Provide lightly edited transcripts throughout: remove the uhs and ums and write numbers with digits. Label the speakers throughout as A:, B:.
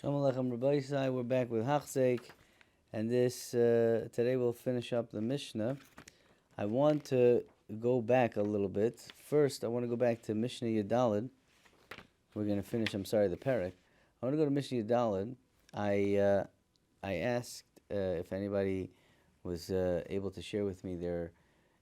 A: Shalom Aleichem Rabbi Yisai. We're back with Hachzeik, and today we'll finish up the Mishnah. I want to go back a little bit. First, I want to go back to Mishnah Yudalid. We're going to finish, the Perek. I want to go to Mishnah Yudalid. I asked if anybody was able to share with me their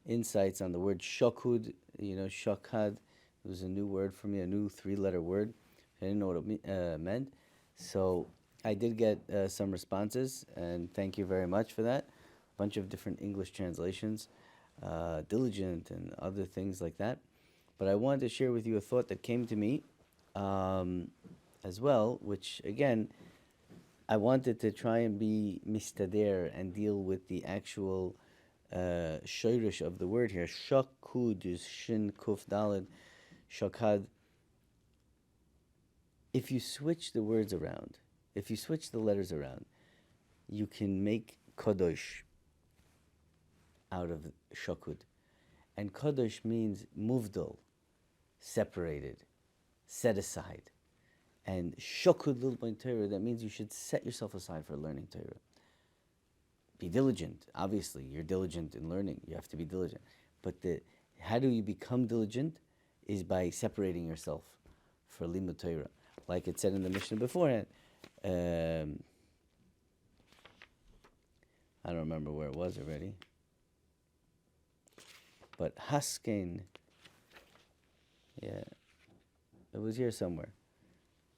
A: insights on the word shokud. Shakad. It was a new word for me, a new three-letter word. I didn't know what it meant. So I did get some responses, and thank you very much for that. A bunch of different English translations, diligent and other things like that. But I wanted to share with you a thought that came to me as well, which, again, I wanted to try and be mistader and deal with the actual shoirish of the word here. Shakud is shin kuf dalid, shakad. If you switch the words around, if you switch the letters around, you can make kadosh out of shakud. And kadosh means muvdal, separated, set aside. And shakud lil b'in Torah, that means you should set yourself aside for learning Torah. Be diligent. Obviously, you're diligent in learning. You have to be diligent. But how do you become diligent? Is by separating yourself for limud Torah. Like it said in the Mishnah beforehand. I don't remember where it was already. But haskein, yeah, it was here somewhere.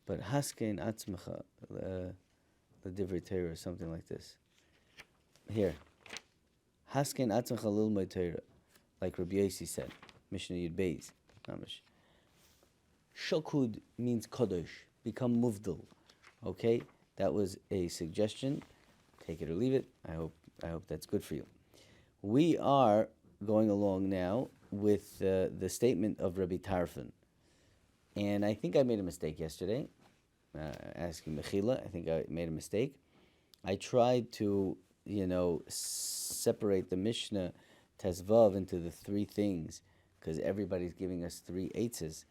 A: But haskein atzmecha, the divrei Torah, or something like this. Here. Haskein atzmecha lilmod Torah, like Rabbi Yossi said. Mishnah Yud Beis. Shokud means kadosh, become muvdal. Okay, that was a suggestion. Take it or leave it. I hope that's good for you. We are going along now with the statement of Rabbi Tarfon, and I think I made a mistake yesterday. Asking Mechila, I think I made a mistake. I tried to, separate the Mishnah Tezvav into the three things, because everybody's giving us three eitzes.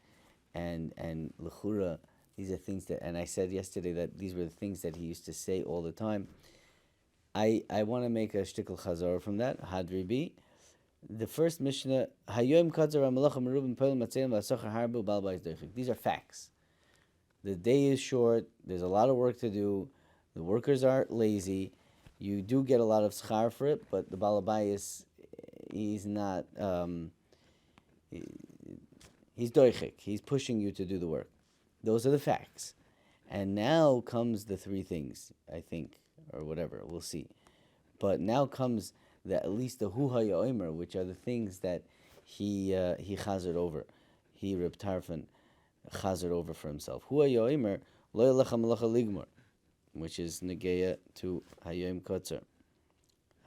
A: And l'chura, these are things that, and I said yesterday that these were the things that he used to say all the time. I want to make a shtickl chazor from that. Hadri B. The first Mishnah, Hayoim Kadzar HaMalacha Merubim Pelim Matzeim V'Asachar Harbu Bal Bais Doichik. These are facts. The day is short. There's a lot of work to do. The workers are lazy. You do get a lot of schar for it, but the Balabayas, he's not. He's doichik. He's pushing you to do the work. Those are the facts. And now comes the three things, I think, or whatever. We'll see. But now comes at least the hu hayomer, which are the things that he chazered over. He, Reb Tarfon, chazered over for himself. Hu hayomer lo yelecha malacha ligmor, which is negeya to hayoim kotzer,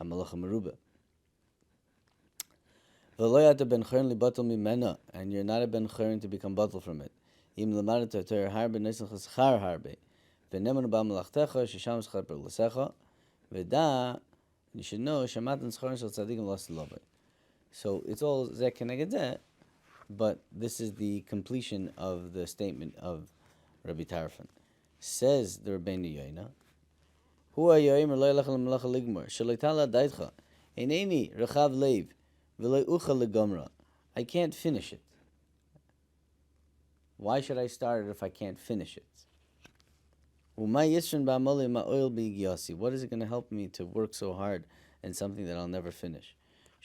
A: hamalacha meruba. And you're not a ben chayrin to become batal from it. You should know so it's all zeh keneged zeh, but this is the completion of the statement of Rabbi Tarfon. Says the Rabbeinu Yoina, Hu hayomer lo yelech l'malacha ligmor shelo daitcha eineni rechav leiv. I can't finish it. Why should I start it if I can't finish it? What is it going to help me to work so hard in something that I'll never finish?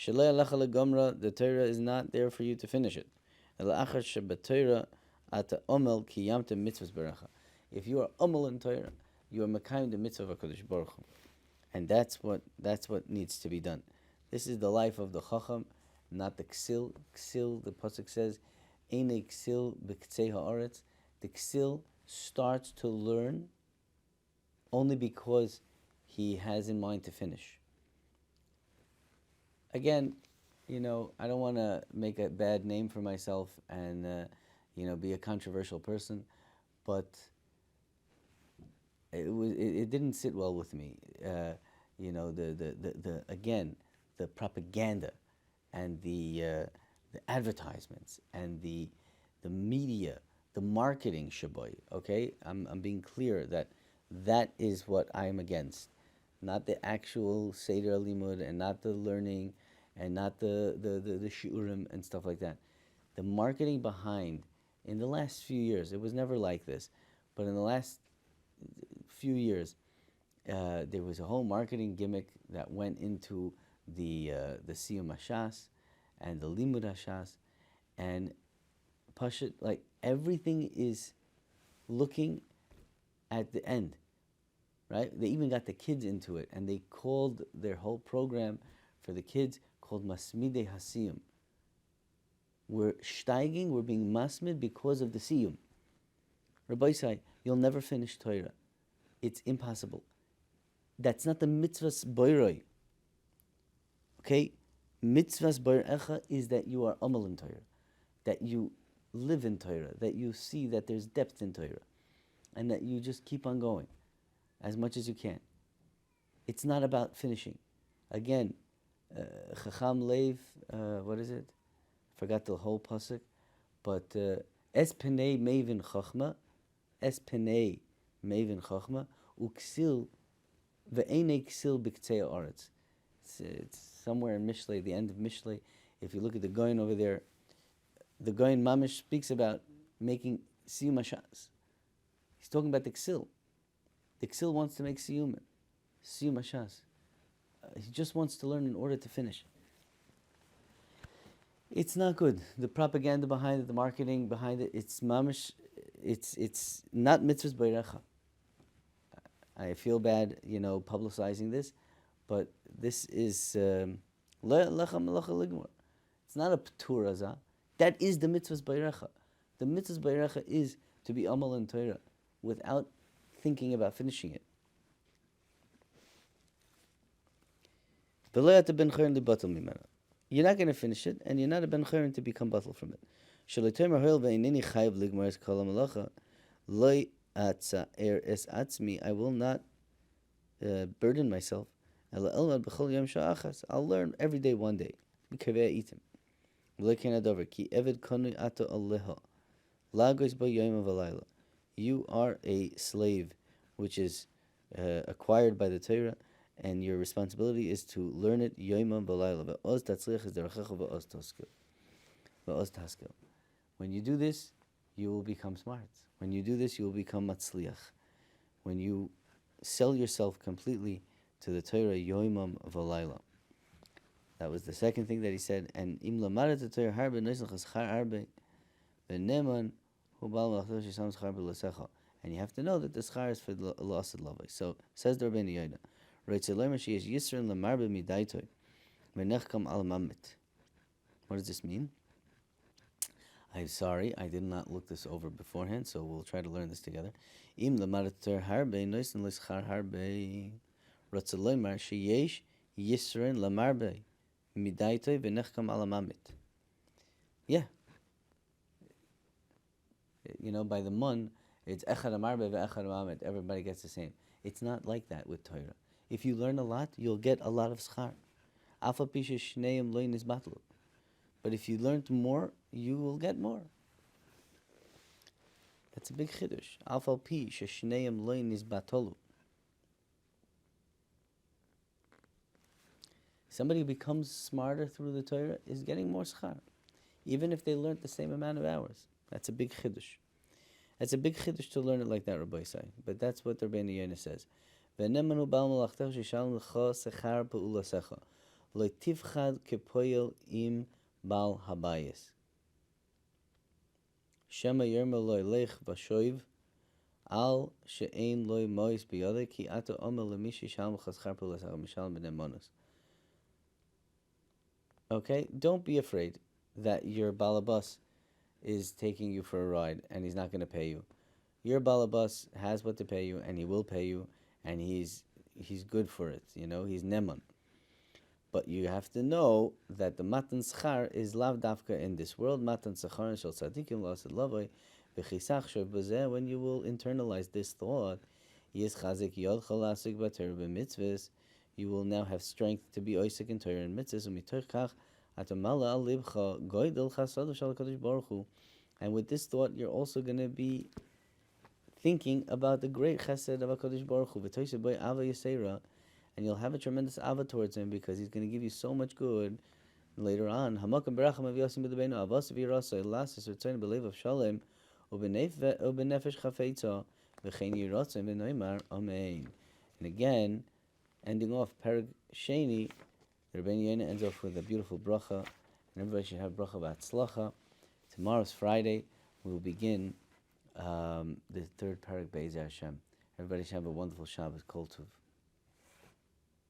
A: The Torah is not there for you to finish it. If you are umel in Torah, you are mekayim the mitzvah of HaKadosh Baruch Hu. And that's what needs to be done. This is the life of the Chacham, not the Ksil. Ksil, the Pasuk says, Eine Ksil b'ktzei ha'aretz. The Ksil starts to learn only because he has in mind to finish. Again, I don't want to make a bad name for myself and, be a controversial person, but it didn't sit well with me. The propaganda and the advertisements and the media, the marketing shaboy. Okay, I'm being clear that That is what I am against. Not the actual Seder Limud, and not the learning, and not the shiurim and stuff like that. The marketing behind, in the last few years, it was never like this, but in the last few years, there was a whole marketing gimmick that went into the Siyum Hashas and the Limud Hashas, and Pashut, like everything is looking at the end, right? They even got the kids into it, and they called their whole program for the kids called Masmide Hasiyum. We're steiging, we're being masmid because of the siyum. Rabbi say, you'll never finish Torah. It's impossible. That's not the mitzvah's boiroi. Okay? Mitzvah's boirecha is that you are amal in Torah, that you live in Torah, that you see that there's depth in Torah, and that you just keep on going as much as you can. It's not about finishing. Again, Chacham Lev, what is it? Forgot the whole pasuk, but es penei mevin chachma, uksil ve'enei ksil b'ktei haaretz. It's somewhere in Mishlei, the end of Mishlei. If you look at the Goyin over there, the Goyin Mamish speaks about making siyum hashas. He's talking about the ksil. The ksil wants to make siyum hashas. He just wants to learn in order to finish. It's not good. The propaganda behind it, the marketing behind it, it's mamish. It's not mitzvahs b'recha. I feel bad, publicizing this, but this is lechem melacha ligmor. It's not a p'tur azah. That is the mitzvahs b'recha. The mitzvahs b'recha is to be amal in Torah without thinking about finishing it. You're not going to finish it, and you're not a ben chayrin to become batal from it. I will not burden myself. I'll learn every day, one day. You are a slave which is acquired by the Torah, and your responsibility is to learn it yoimam v'layla. Ve'oz tatzliach es derechecha ve'oz taskel. When you do this, you will become smart. When you do this, you will become matzliach. When you sell yourself completely to the Torah yoimam v'layla. That was the second thing that he said. And im lamaret the Torah harbe noislach eschar harbe v'neman hu bal malachto shesam schar b'lesecha. And you have to know that the schar is for the lost lavai. So says the Rabbeinu Yoda. What does this mean? I'm sorry, I did not look this over beforehand, so we'll try to learn this together. Yeah. By the mun, it's echad amarbe ve'echad amamet. Everybody gets the same. It's not like that with Torah. If you learn a lot, you'll get a lot of schar. But if you learned more, you will get more. That's a big chiddush. Somebody who becomes smarter through the Torah is getting more schar, even if they learned the same amount of hours. That's a big chiddush. That's a big chiddush to learn it like that, Rabbi Say. But that's what the Rabbeinu Yonah says. V'nemanu bal malachtecha sheshalom lecha sechar pe'ulasecha lo tivchad kepoyel im bal habayis shema yerma lo lech v'shoiv al she'ein lo mois biyodei ki ato omer lemishi shalom lecha sechar pe'ulasecha mishalom b'nei monos. Okay, don't be afraid that your balabas is taking you for a ride and he's not going to pay you. Your balabas has what to pay you, and he will pay you, and he's good for it. He's neman. But you have to know that the matan schar is lav dafka in this world. Matan schar shel tzadikim la'ased lavoi v'chisach shebazeh. When you will internalize this thought, yes chazik yodcha la'asik b'Torah b'mitzvahs. You will now have strength to be oisik in Torah and mitzvahs. U'mitoch kach atamala al libcha goydel chasadu shel Kadosh Baruch Hu. And with this thought, you're also going to be thinking about the great chesed of HaKadosh Baruch Hu, v'toiseh boi ava yisera, and you'll have a tremendous ava towards him because he's going to give you so much good later on. Hamakam beracham aviyasim b'debeinu avos v'yirasa elasis v'tzoyin b'lev of shalem u'b'nefesh chafetza v'chein yiratzim v'noimar amen. And again, ending off Perek Sheni, the Rebbeinu Yonah ends off with a beautiful bracha, and everybody should have bracha v'atzlacha. Tomorrow's Friday. We will begin the third Perek Be'ez Hashem. Everybody should have a wonderful Shabbos. Kol Tov.